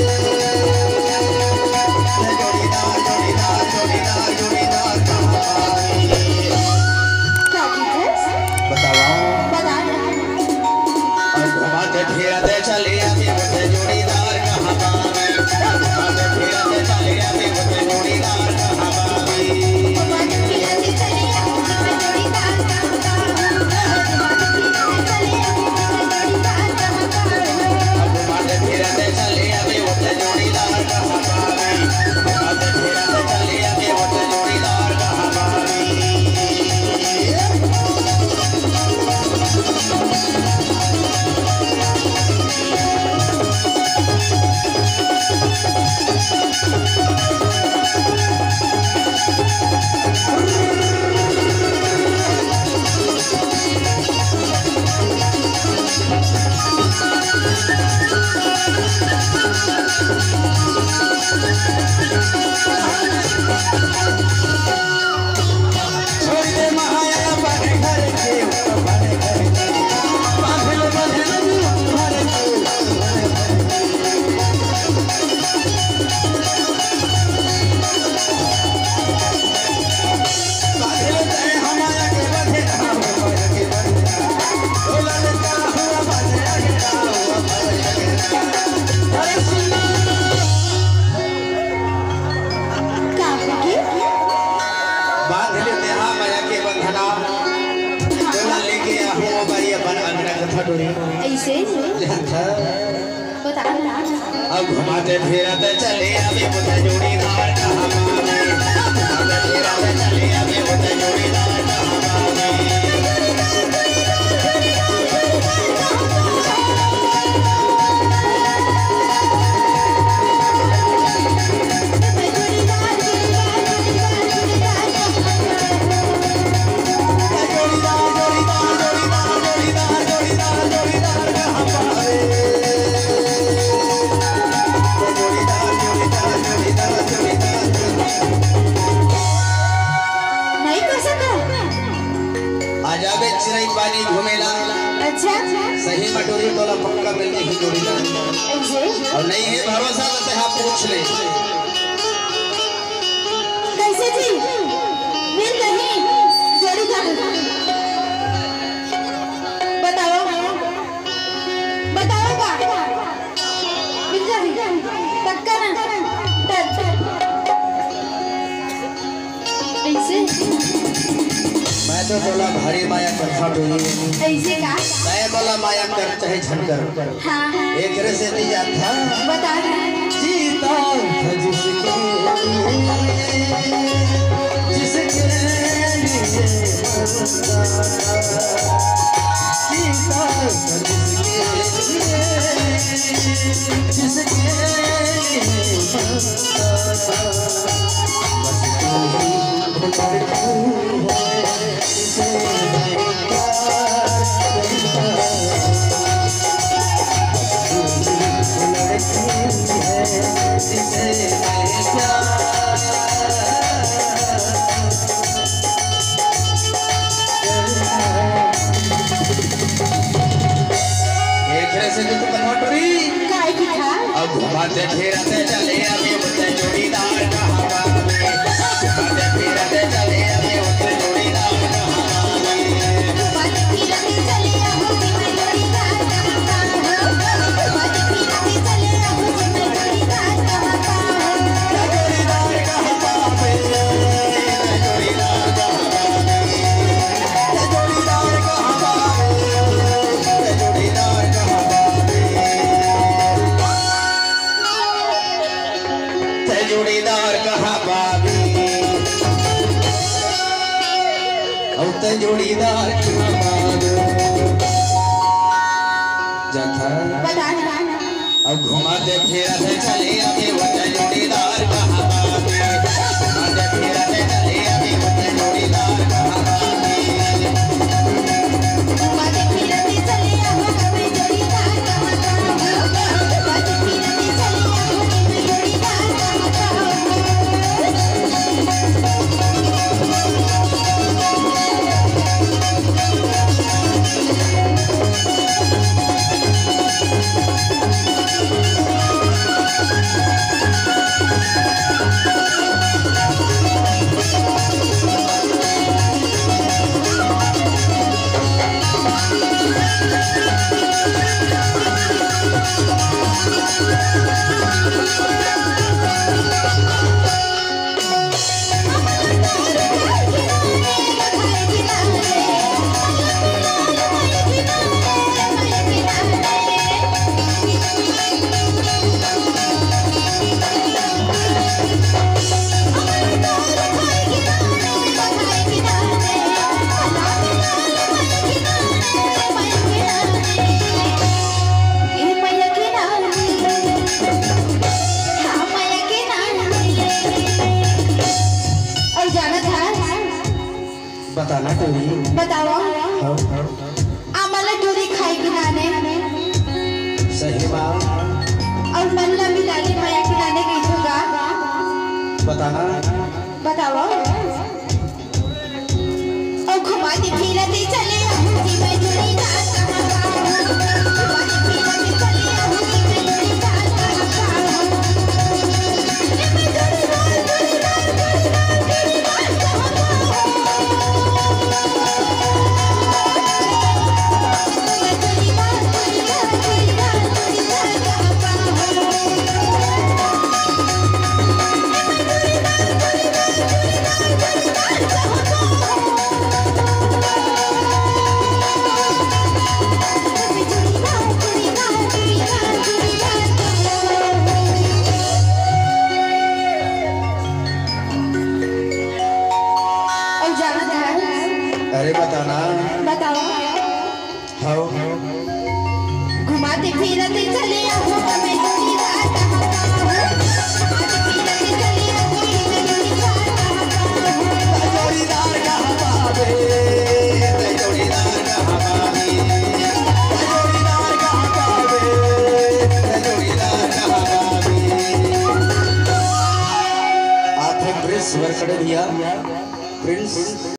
ऐसे अब घुमाते फिरते चले अभी बुद्ध जोड़ीदार कहाँ पावे घुमाते फिरते चले अभी बुद्ध जोड़ीदार कहाँ पावे पानी घूमेला अच्छा सही मटोरी तोला पक्का मिल ही जोड़ीदार ऐसे और नहीं है भरोसा तो ते आप पूछ ले कैसे जी मिल नहीं जोड़ीदार बताओ बताओ का मिल जाएगी पक्का ना ऐसे मैं तो बोला भारी माया करता डोली ऐसे का मैं बोला माया करता है झंकर हाँ हाँ एक से दिया था बता जीता था जिसके जिसके लिए जीता था जिसके घुमाते फिरते चले अभी बुद्ध जोड़ीदार कहाँ पावे घुमाते फिरते चले अभी बुद्ध जोड़ीदार कहाँ पावे घुमाते फिरते चले अभी बुद्ध जोड़ीदार कहाँ पावे घुमाते फिरते चले अभी बुद्ध जोड़ीदार कहाँ पावे जोड़ीदार कहाँ पावे जोड़ीदार कहाँ पावे अब ते जोड़ीदार अब घुमाते फिराते चले अभी वो ते जोड़ीदार कहाँ बाबे घुमाते फिराते चले अभी वो ते जोड़ीदार कहाँ बाबे घुमाते फिराते चले अभी जोड़ीदार कहाँ बाबे घुमाते फिराते चले अभी जोड़ीदार कहाँ बताना तो बताओ आम्हाला डोरी खाई गिनाने सही बात और मल्ला मिलाने माया गिनाने गई होगा बताना बताओ और घुमाते फिराते चले अहुजी में जोड़ीदार कहाँ बाबू घुमाते फिराते चले अहुजी में जोड़ीदार कहाँ बाबू में जोड़ीदार अरे बताना बताओ हाँ घुमाते फिराते चले अहो में जोड़ीदार कहाँ बाबू घुमाते फिराते चले अहो में जोड़ीदार कहाँ बाबू जोड़ीदार कहाँ बाबे ते जोड़ीदार कहाँ बाबे जोड़ीदार कहाँ बाबे ते जोड़ीदार कहाँ बाबे आथे प्रिंस वर्कड़े भैया प्रिंस